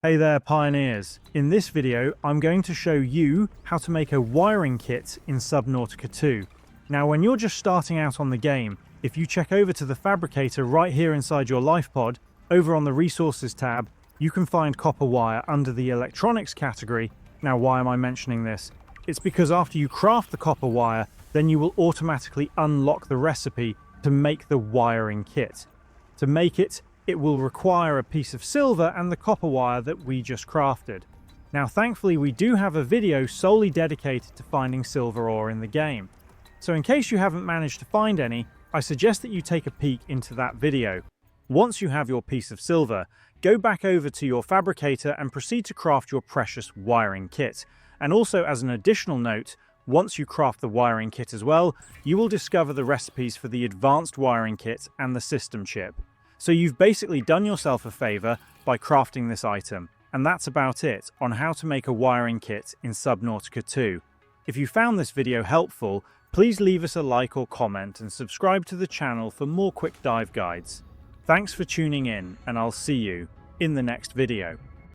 Hey there, pioneers! In this video, I'm going to show you how to make a wiring kit in Subnautica 2. Now, when you're just starting out on the game, if you check over to the fabricator right here inside your life pod, over on the Resources tab, you can find copper wire under the Electronics category. Now, why am I mentioning this? It's because after you craft the copper wire, then you will automatically unlock the recipe to make the wiring kit. To make it, it will require a piece of silver and the copper wire that we just crafted. Now, thankfully, we do have a video solely dedicated to finding silver ore in the game. So in case you haven't managed to find any, I suggest that you take a peek into that video. Once you have your piece of silver, go back over to your fabricator and proceed to craft your precious wiring kit. And also, as an additional note, once you craft the wiring kit as well, you will discover the recipes for the advanced wiring kit and the system chip. So you've basically done yourself a favor by crafting this item, and that's about it on how to make a wiring kit in Subnautica 2. If you found this video helpful, please leave us a like or comment and subscribe to the channel for more quick dive guides. Thanks for tuning in, and I'll see you in the next video.